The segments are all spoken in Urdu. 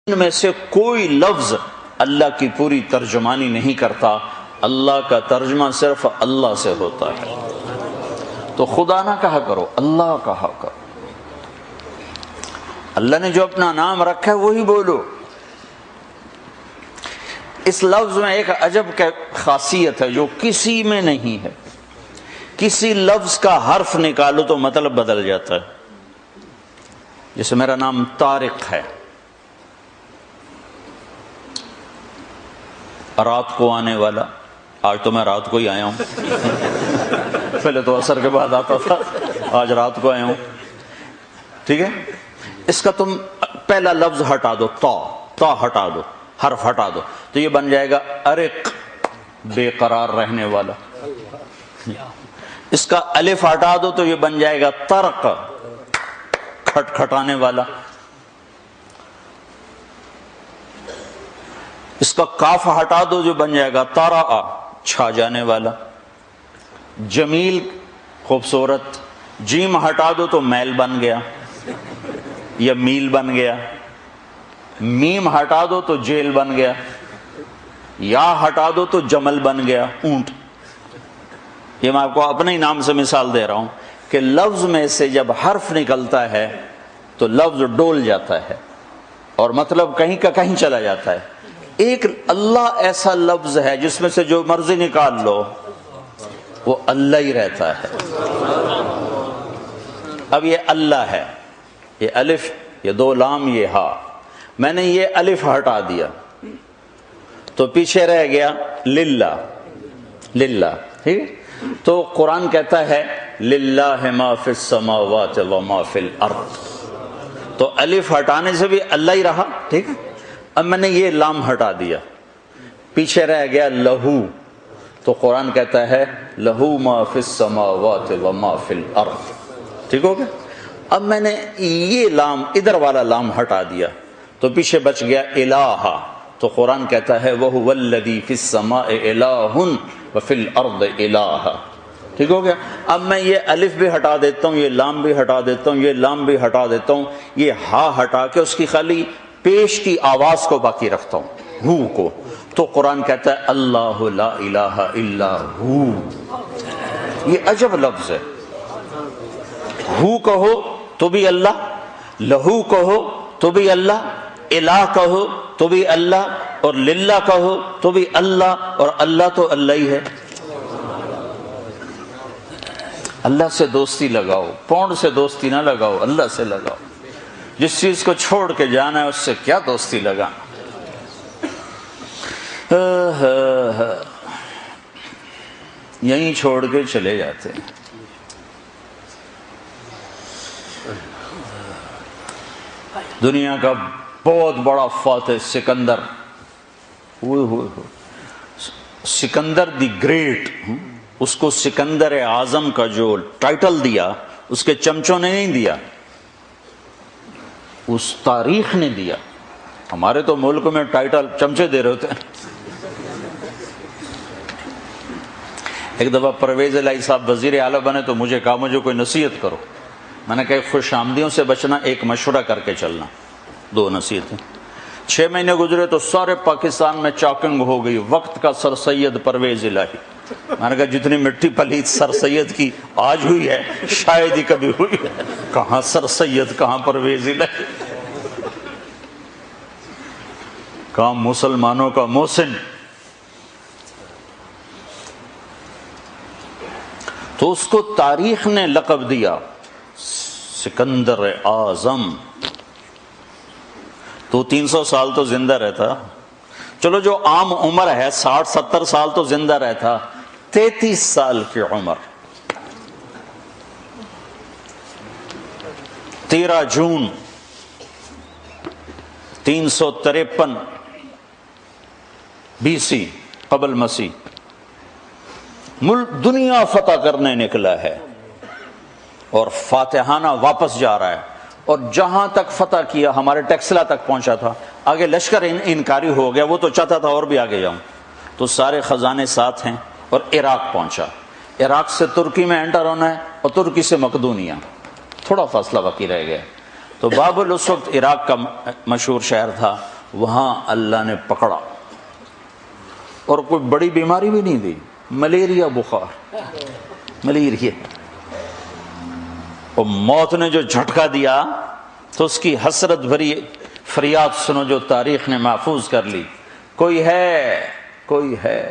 ان میں سے کوئی لفظ اللہ کی پوری ترجمانی نہیں کرتا، اللہ کا ترجمہ صرف اللہ سے ہوتا ہے۔ تو خدا نہ کہا کرو، اللہ کہا کرو۔ اللہ نے جو اپنا نام رکھا ہے وہی بولو۔ اس لفظ میں ایک عجب کا خاصیت ہے جو کسی میں نہیں ہے۔ کسی لفظ کا حرف نکالو تو مطلب بدل جاتا ہے۔ جیسے میرا نام طارق ہے، رات کو آنے والا، آج تو میں رات کو ہی آیا ہوں، پہلے تو عصر کے بعد آتا تھا، آج رات کو آیا ہوں، ٹھیک ہے۔ اس کا تم پہلا لفظ ہٹا دو، تا ہٹا دو، حرف ہٹا دو تو یہ بن جائے گا ارق، بے قرار رہنے والا۔ اس کا الف ہٹا دو تو یہ بن جائے گا طرق، کھٹکھٹانے والا۔ اس کا کاف ہٹا دو جو بن جائے گا طارا، چھا جانے والا۔ جمیل، خوبصورت۔ جیم ہٹا دو تو میل بن گیا یا میل بن گیا۔ میم ہٹا دو تو جیل بن گیا۔ یا ہٹا دو تو جمل بن گیا، اونٹ۔ یہ میں آپ کو اپنے ہی نام سے مثال دے رہا ہوں کہ لفظ میں سے جب حرف نکلتا ہے تو لفظ ڈول جاتا ہے اور مطلب کہیں کا کہیں چلا جاتا ہے۔ ایک اللہ ایسا لفظ ہے جس میں سے جو مرضی نکال لو وہ اللہ ہی رہتا ہے۔ اب یہ اللہ ہے، یہ الف، یہ دو لام، یہ ہا، میں نے یہ الف ہٹا دیا تو پیچھے رہ گیا للہ، للہ، ٹھیک ہے۔ تو قرآن کہتا ہے للہ ما فی السماوات وما فی الارض، تو الف ہٹانے سے بھی اللہ ہی رہا، ٹھیک ہے۔ اب میں نے یہ لام ہٹا دیا، پیچھے رہ گیا لہو، تو قرآن کہتا ہے لہو ما فی السماوات وما فی الارض، ٹھیک ہو گیا۔ اب میں نے یہ لام، ادھر والا لام ہٹا دیا تو پیچھے بچ گیا الہ، تو قرآن کہتا ہے وَهُوَ الَّذِي فِي السَّمَاءِ إِلَٰهٌ وَفِي الْأَرْضِ إِلَٰهٌ، ٹھیک ہو گیا۔ اب میں یہ الف بھی ہٹا دیتا ہوں، یہ لام بھی ہٹا دیتا ہوں، یہ لام بھی ہٹا دیتا ہوں، یہ ہا ہٹا کے اس کی خالی پیش کی آواز کو باقی رکھتا ہوں، ہو کو، تو قرآن کہتا ہے اللہ لا الہ الا ہو۔ یہ عجب لفظ ہے۔ ہو کہو تو بھی اللہ، لہو کہو تو بھی اللہ، الہ کہو تو بھی اللہ، اور للہ کہو تو بھی اللہ، اور اللہ تو اللہ ہی ہے۔ اللہ سے دوستی لگاؤ، پونڈ سے دوستی نہ لگاؤ، اللہ سے لگاؤ۔ جس چیز کو چھوڑ کے جانا ہے اس سے کیا دوستی لگانا۔ یہیں چھوڑ کے چلے جاتے ہیں۔ دنیا کا بہت بڑا فاتح سکندر، سکندر دی گریٹ، اس کو سکندر اعظم کا جو ٹائٹل دیا اس کے چمچوں نے نہیں دیا، اس تاریخ نے دیا۔ ہمارے تو ملک میں ٹائٹل چمچے دے رہے ہوتے ہیں۔ ایک دفعہ پرویز الہی صاحب وزیر اعلیٰ بنے تو مجھے کہا مجھے کوئی نصیحت کرو۔ میں نے کہا خوش آمدیوں سے بچنا، ایک مشورہ کر کے چلنا، دو نصیحتیں۔ 6 مہینے گزرے تو سارے پاکستان میں چاکنگ ہو گئی، وقت کا سر سید پرویز الہی۔ میں نے کہا جتنی مٹی پلیت سر سید کی آج ہوئی ہے شاید ہی کبھی ہوئی ہے، کہاں سر سید، کہاں پرویز الہی، کہاں مسلمانوں کا محسن۔ تو اس کو تاریخ نے لقب دیا سکندر اعظم۔ تو 300 سال تو زندہ رہتا، چلو جو عام عمر ہے 60-70 سال تو زندہ رہتا، 33 سال کی عمر، 13 جون 353 BC قبل مسیح ملک دنیا فتح کرنے نکلا ہے اور فاتحانہ واپس جا رہا ہے، اور جہاں تک فتح کیا ہمارے ٹیکسلا تک پہنچا تھا، آگے لشکر انکاری ہو گیا، وہ تو چاہتا تھا اور بھی آگے جاؤں، تو سارے خزانے ساتھ ہیں، اور عراق پہنچا۔ عراق سے ترکی میں انٹر ہونا ہے اور ترکی سے مقدونیہ، تھوڑا فاصلہ باقی رہ گیا۔ تو بابل اس وقت عراق کا مشہور شہر تھا، وہاں اللہ نے پکڑا اور کوئی بڑی بیماری بھی نہیں دی، ملیریا بخار، ملیریا، اور موت نے جو جھٹکا دیا تو اس کی حسرت بھری فریاد سنو جو تاریخ نے محفوظ کر لی، کوئی ہے، کوئی ہے،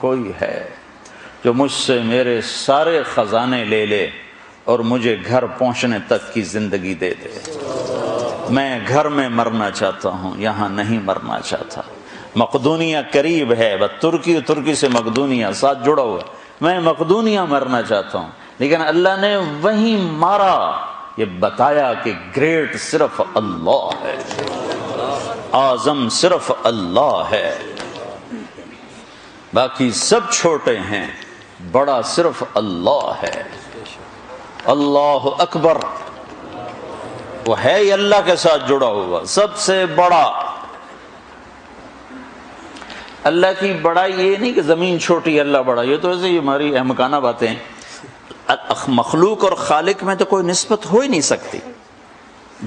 کوئی ہے جو مجھ سے میرے سارے خزانے لے لے اور مجھے گھر پہنچنے تک کی زندگی دے دے۔ میں گھر میں مرنا چاہتا ہوں، یہاں نہیں مرنا چاہتا۔ مقدونیہ قریب ہے، بس ترکی سے مقدونیہ ساتھ جڑا ہوا، میں مقدونیہ مرنا چاہتا ہوں، لیکن اللہ نے وہیں مارا، یہ بتایا کہ گریٹ صرف اللہ ہے، اعظم صرف اللہ ہے، باقی سب چھوٹے ہیں، بڑا صرف اللہ ہے۔ اللہ اکبر، وہ ہے ہی اللہ کے ساتھ جڑا ہوا، سب سے بڑا۔ اللہ کی بڑائی یہ نہیں کہ زمین چھوٹی اللہ بڑا، یہ تو ایسے ہی ہماری احمقانہ باتیں ہیں۔ مخلوق اور خالق میں تو کوئی نسبت ہو ہی نہیں سکتی۔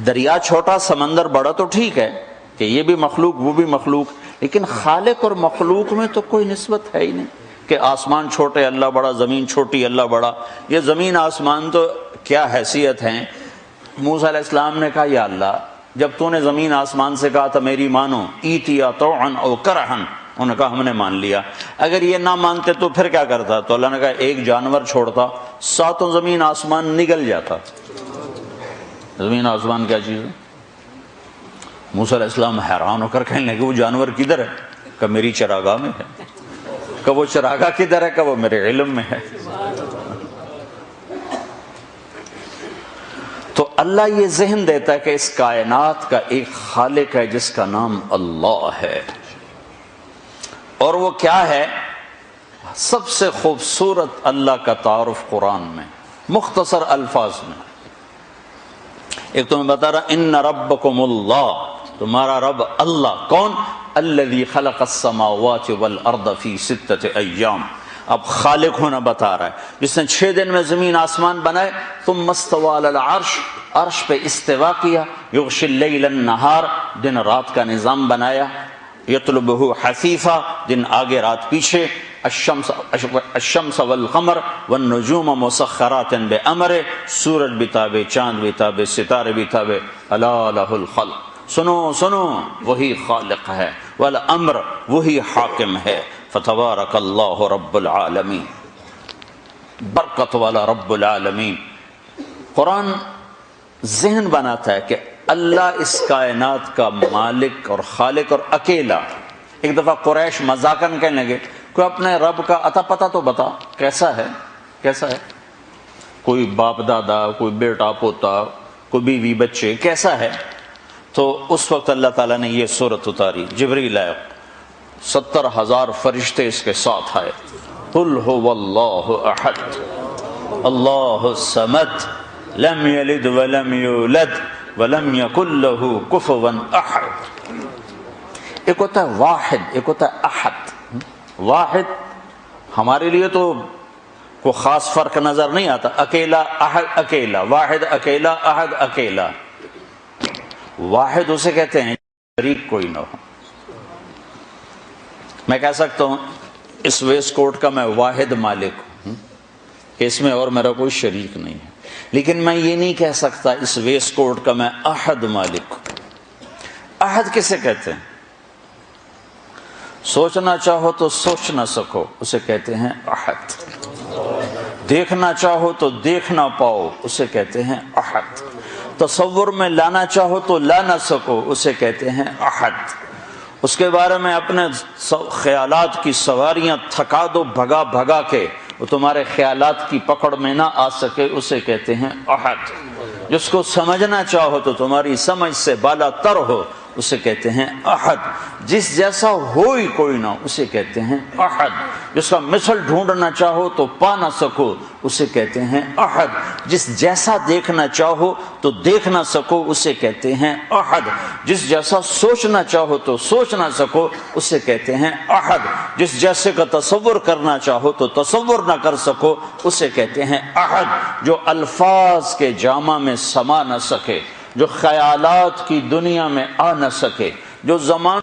دریا چھوٹا سمندر بڑا تو ٹھیک ہے کہ یہ بھی مخلوق وہ بھی مخلوق، لیکن خالق اور مخلوق میں تو کوئی نسبت ہے ہی نہیں کہ آسمان چھوٹے اللہ بڑا، زمین چھوٹی اللہ بڑا۔ یہ زمین آسمان تو کیا حیثیت ہیں۔ موسیٰ علیہ السلام نے کہا یا اللہ جب تو نے زمین آسمان سے کہا تھا میری مانو، ایتیا طوعا او کرہن، انہوں نے کہا ہم نے مان لیا، اگر یہ نہ مانتے تو پھر کیا کرتا؟ تو اللہ نے کہا ایک جانور چھوڑتا، ساتوں زمین آسمان نگل جاتا۔ زمین آسمان کیا چیز ہے؟ موسیٰ علیہ السلام حیران ہو کر کہنے لگے وہ جانور کدھر ہے؟ کہ میری چراگاہ میں ہے۔ کہ وہ چراگاہ کدھر ہے؟ کہ وہ میرے علم میں ہے۔ تو اللہ یہ ذہن دیتا ہے کہ اس کائنات کا ایک خالق ہے جس کا نام اللہ ہے، اور وہ کیا ہے؟ سب سے خوبصورت اللہ کا تعارف قرآن میں مختصر الفاظ میں۔ ایک تو میں بتا رہا ان ربکم اللہ، تمہارا رب اللہ کون؟ الذی خلق السماوات والارض فی 6 ایام، اب خالق ہونا بتا رہا ہے، جس نے 6 دن میں زمین آسمان بنائے، ثم استوى علی العرش، عرش پہ استوا کیا، یغشی اللیل النہار، دن رات کا نظام بنایا، یطلبہ حثیفا، دن آگے رات پیچھے، الشمس والقمر والنجوم مسخرات بامرہ، سورج بھی تابع، چاند بھی تابع، ستارے بھی تابع، الا لہ الخلق، سنو سنو وہی خالق ہے، والامر وہی حاکم ہے، فتبارک اللہ رب العالمین، برکت والا رب العالمین۔ قرآن ذہن بناتا ہے کہ اللہ اس کائنات کا مالک اور خالق اور اکیلا۔ ایک دفعہ قریش مذاقاً کہنے لگے کوئی اپنے رب کا عطا پتہ تو بتا، کیسا ہے؟ کیسا ہے؟ کوئی باپ دادا، کوئی بیٹا پوتا، کوئی بیوی بچے، کیسا ہے؟ تو اس وقت اللہ تعالیٰ نے یہ سورت اتاری، جبریل آئے، 70,000 فرشتے اس کے ساتھ آئے، قل هو اللہ احد اللہ الصمد لم یلد ولم یولد ولم یکن له کفوا احد۔ ایک ہوتا ہے واحد، ایک ہوتا ہے احد۔ واحد ہمارے لیے تو کوئی خاص فرق نظر نہیں آتا، اکیلا احد اکیلا، واحد اکیلا، احد اکیلا۔ واحد اسے کہتے ہیں شریک کوئی نہ ہو۔ میں کہہ سکتا ہوں اس ویسٹ کوٹ کا میں واحد مالک ہوں کہ اس میں اور میرا کوئی شریک نہیں ہے، لیکن میں یہ نہیں کہہ سکتا اس ویسٹ کوٹ کا میں احد مالک ہوں۔ احد کسے کہتے ہیں؟ سوچنا چاہو تو سوچ نہ سکو، اسے کہتے ہیں احد۔ دیکھنا چاہو تو دیکھ نہ پاؤ، اسے کہتے ہیں احد۔ تصور میں لانا چاہو تو لا نہ سکو، اسے کہتے ہیں احد۔ اس کے بارے میں اپنے خیالات کی سواریاں تھکا دو بھگا بھگا کے، وہ تمہارے خیالات کی پکڑ میں نہ آ سکے، اسے کہتے ہیں احد۔ جس کو سمجھنا چاہو تو تمہاری سمجھ سے بالا تر ہو، اسے کہتے ہیں احد۔ جس جیسا ہو ہی کوئی نہ، اسے کہتے ہیں احد۔ جس کا مثل ڈھونڈنا چاہو تو پا نہ سکو، اسے کہتے ہیں احد۔ جس جیسا دیکھنا چاہو تو دیکھ نہ سکو، اسے کہتے ہیں احد۔ جس جیسا سوچنا چاہو تو سوچ نہ سکو، اسے کہتے ہیں احد۔ جس جیسے کا تصور کرنا چاہو تو تصور نہ کر سکو، اسے کہتے ہیں احد۔ جو الفاظ کے جامع میں سما نہ سکے، جو خیالات کی دنیا میں آ نہ سکے، جو زمان